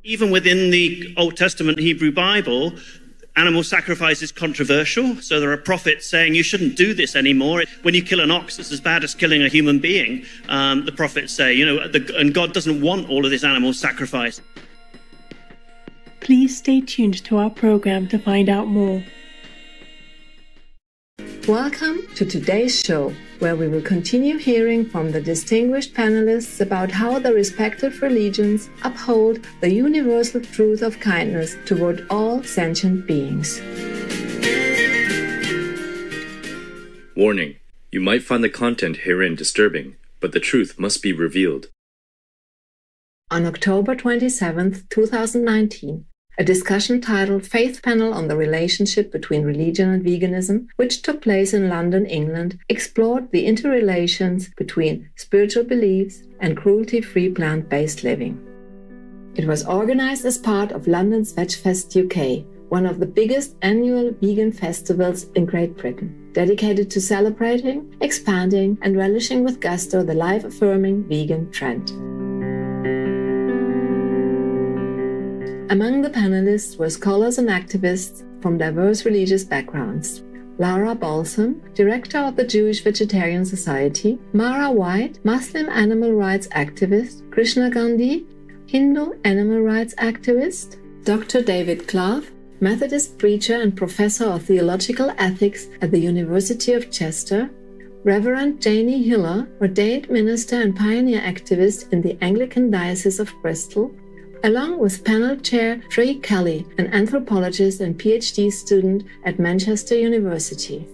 Even within the Old Testament Hebrew Bible, animal sacrifice is controversial. So there are prophets saying you shouldn't do this anymore. When you kill an ox, it's as bad as killing a human being. The prophets say, and God doesn't want all of this animal sacrifice. Please stay tuned to our program to find out more. Welcome to today's show, where we will continue hearing from the distinguished panelists about how the respective religions uphold the universal truth of kindness toward all sentient beings. Warning: you might find the content herein disturbing, but the truth must be revealed. On October 27, 2019, a discussion titled Faith Panel on the Relationship Between Religion and Veganism, which took place in London, England, explored the interrelations between spiritual beliefs and cruelty-free plant-based living. It was organized as part of London's VegFest UK, one of the biggest annual vegan festivals in Great Britain, dedicated to celebrating, expanding, and relishing with gusto the life-affirming vegan trend. Among the panelists were scholars and activists from diverse religious backgrounds. Lara Balsam, director of the Jewish Vegetarian Society, Mara White, Muslim animal rights activist, Krishna Gandhi, Hindu animal rights activist, Dr. David Clough, Methodist preacher and professor of theological ethics at the University of Chester, Reverend Janie Hiller, ordained minister and pioneer activist in the Anglican Diocese of Bristol, along with panel chair Trey Kelly, an anthropologist and PhD student at Manchester University.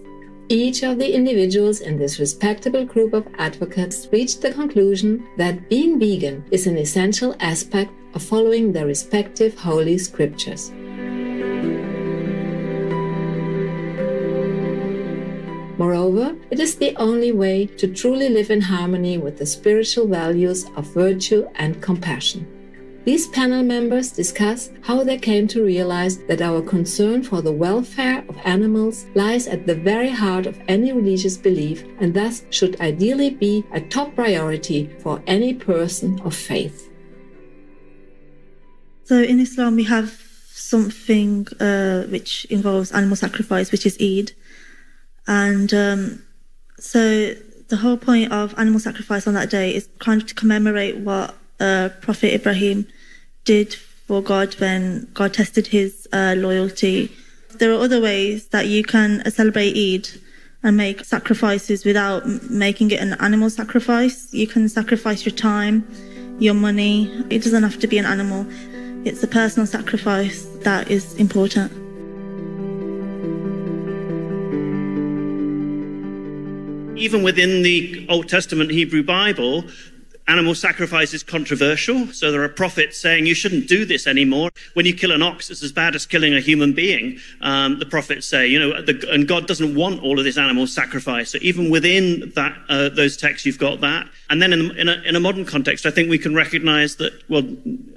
Each of the individuals in this respectable group of advocates reached the conclusion that being vegan is an essential aspect of following their respective holy scriptures. Moreover, it is the only way to truly live in harmony with the spiritual values of virtue and compassion. These panel members discuss how they came to realize that our concern for the welfare of animals lies at the very heart of any religious belief and thus should ideally be a top priority for any person of faith. So in Islam we have something which involves animal sacrifice, which is Eid. And so the whole point of animal sacrifice on that day is kind of to commemorate what Prophet Ibrahim did for God when God tested his loyalty. There are other ways that you can celebrate Eid and make sacrifices without making it an animal sacrifice. You can sacrifice your time, your money. It doesn't have to be an animal. It's a personal sacrifice that is important. Even within the Old Testament Hebrew Bible, animal sacrifice is controversial. So there are prophets saying you shouldn't do this anymore. When you kill an ox, it's as bad as killing a human being. The prophets say, and God doesn't want all of this animal sacrifice. So even within that, those texts, you've got that. And then in a modern context, I think we can recognize that, well,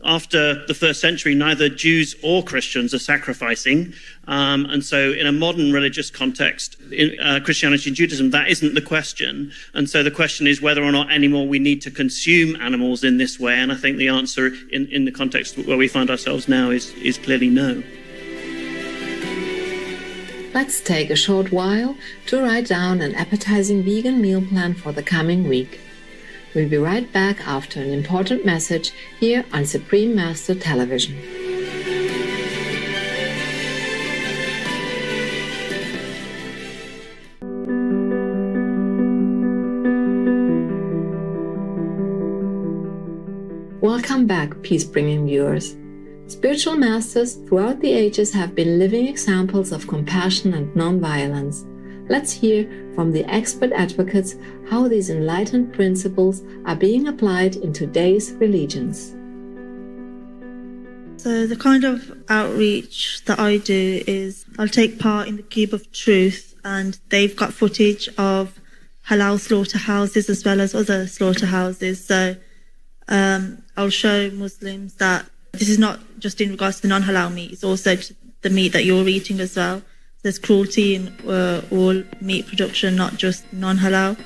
after the first century, neither Jews or Christians are sacrificing. And so in a modern religious context, in Christianity and Judaism, that isn't the question. And so the question is whether or not anymore we need to consume animals in this way. And I think the answer in the context where we find ourselves now is clearly no. Let's take a short while to write down an appetizing vegan meal plan for the coming week. We'll be right back after an important message here on Supreme Master Television. Welcome back, peace-bringing viewers. Spiritual masters throughout the ages have been living examples of compassion and non-violence. Let's hear from the expert advocates how these enlightened principles are being applied in today's religions. So the kind of outreach that I do is I'll take part in the Cube of Truth, and they've got footage of halal slaughterhouses as well as other slaughterhouses. So I'll show Muslims that this is not just in regards to the non-halal meat, it's also to the meat that you're eating as well. There's cruelty in all meat production, not just non-halal.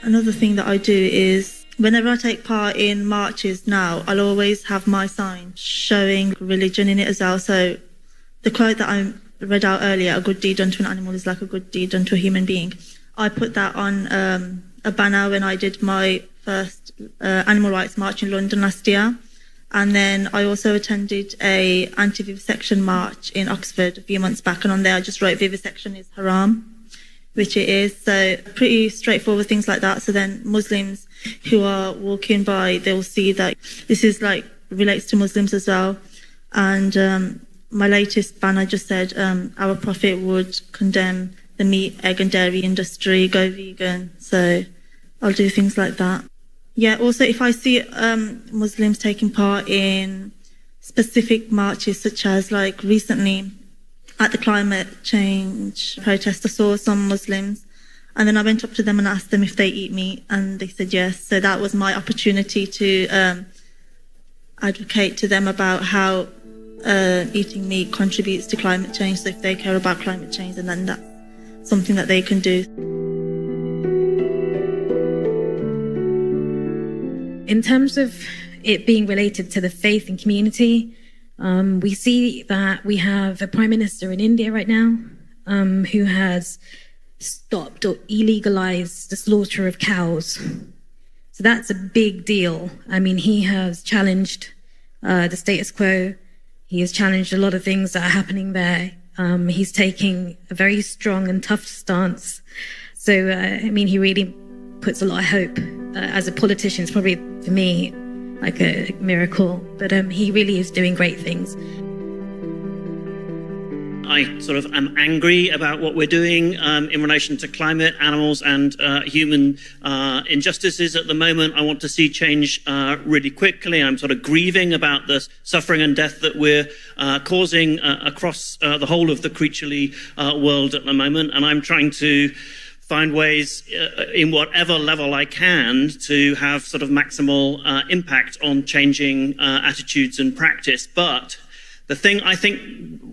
Another thing that I do is Whenever I take part in marches now, I'll always have my sign showing religion in it as well. So the quote that I read out earlier, a good deed done to an animal is like a good deed done to a human being. I put that on a banner when I did my first animal rights march in London last year. And then I also attended a anti-vivisection march in Oxford a few months back. And on there, I just wrote vivisection is haram, which it is. So pretty straightforward things like that. So then Muslims who are walking by, they'll see that this is like relates to Muslims as well. And my latest banner just said, our Prophet would condemn the meat, egg and dairy industry, go vegan. So I'll do things like that. Yeah, also if I see Muslims taking part in specific marches, such as like recently at the climate change protest, I saw some Muslims and then I went up to them and asked them if they eat meat and they said yes. So that was my opportunity to advocate to them about how eating meat contributes to climate change. So if they care about climate change, and then that's something that they can do. In terms of it being related to the faith and community, we see that we have a prime minister in India right now who has stopped or illegalized the slaughter of cows. So that's a big deal. I mean, he has challenged the status quo. He has challenged a lot of things that are happening there. He's taking a very strong and tough stance. So, I mean, he really puts a lot of hope. As a politician, it's probably, for me, like a miracle. But he really is doing great things. I sort of am angry about what we're doing in relation to climate, animals, and human injustices at the moment. I want to see change really quickly. I'm sort of grieving about the suffering and death that we're causing across the whole of the creaturely world at the moment. And I'm trying to find ways in whatever level I can to have sort of maximal impact on changing attitudes and practice. But the thing I think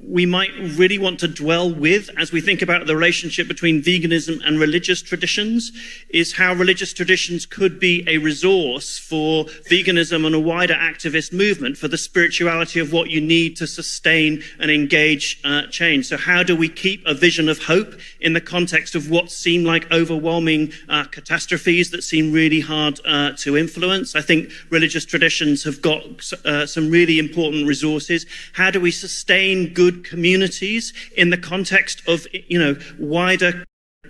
we might really want to dwell with as we think about the relationship between veganism and religious traditions is how religious traditions could be a resource for veganism and a wider activist movement for the spirituality of what you need to sustain and engage change. So how do we keep a vision of hope in the context of what seem like overwhelming catastrophes that seem really hard to influence? I think religious traditions have got some really important resources. How do we sustain good communities in the context of, wider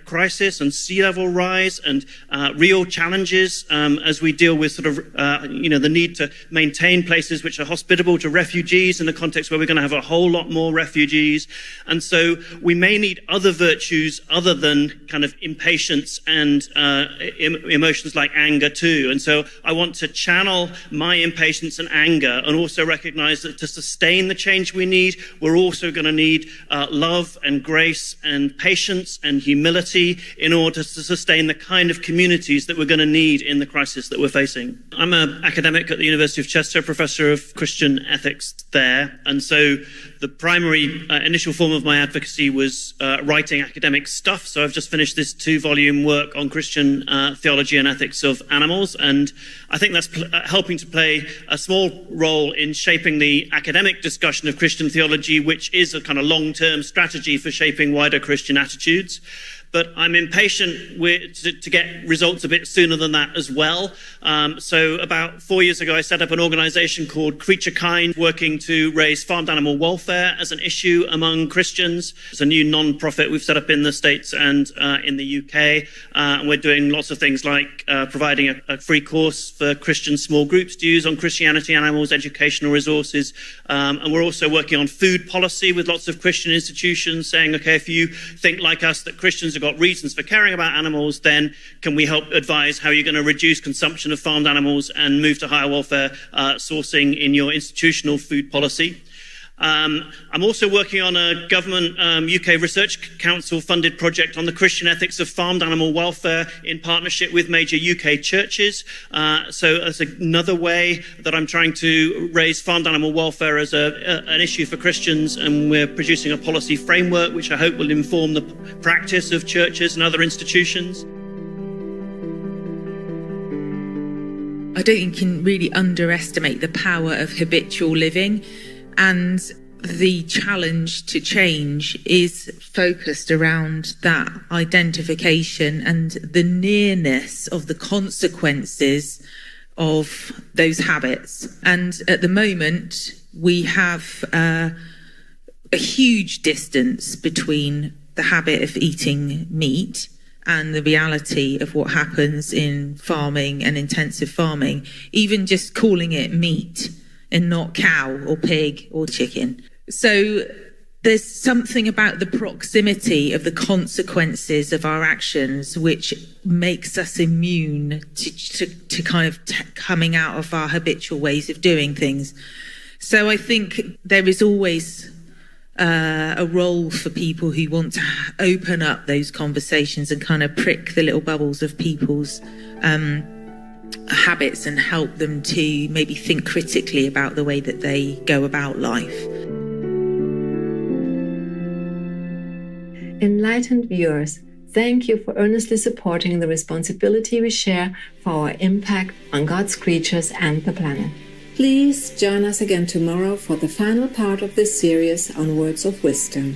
crisis and sea level rise and real challenges as we deal with sort of, the need to maintain places which are hospitable to refugees in the context where we're going to have a whole lot more refugees. And so we may need other virtues other than kind of impatience and emotions like anger too. And so I want to channel my impatience and anger and also recognize that to sustain the change we need, we're also going to need love and grace and patience and humility in order to sustain the kind of communities that we're going to need in the crisis that we're facing. I'm an academic at the University of Chester, professor of Christian ethics there. And so the primary initial form of my advocacy was writing academic stuff. So I've just finished this 2-volume work on Christian theology and ethics of animals. And I think that's helping to play a small role in shaping the academic discussion of Christian theology, which is a kind of long-term strategy for shaping wider Christian attitudes. But I'm impatient to get results a bit sooner than that as well. So about 4 years ago, I set up an organization called Creature Kind, working to raise farmed animal welfare as an issue among Christians. It's a new non-profit we've set up in the States and in the UK. And we're doing lots of things like providing a free course for Christian small groups to use on Christianity, animals, educational resources. And we're also working on food policy with lots of Christian institutions, saying, okay, if you think like us that Christians have got reasons for caring about animals, then can we help advise how you're going to reduce consumption of farmed animals and move to higher welfare sourcing in your institutional food policy? I'm also working on a government UK Research Council funded project on the Christian ethics of farmed animal welfare in partnership with major UK churches. So that's another way that I'm trying to raise farmed animal welfare as an issue for Christians, and we're producing a policy framework which I hope will inform the practice of churches and other institutions. I don't think you can really underestimate the power of habitual living, and the challenge to change is focused around that identification and the nearness of the consequences of those habits. And at the moment, we have a huge distance between the habit of eating meat and the reality of what happens in farming and intensive farming, even just calling it meat and not cow or pig or chicken. So there's something about the proximity of the consequences of our actions which makes us immune to kind of coming out of our habitual ways of doing things. So I think there is always a role for people who want to open up those conversations and kind of prick the little bubbles of people's habits and help them to maybe think critically about the way that they go about life. Enlightened viewers, thank you for earnestly supporting the responsibility we share for our impact on God's creatures and the planet. Please join us again tomorrow for the final part of this series on Words of Wisdom.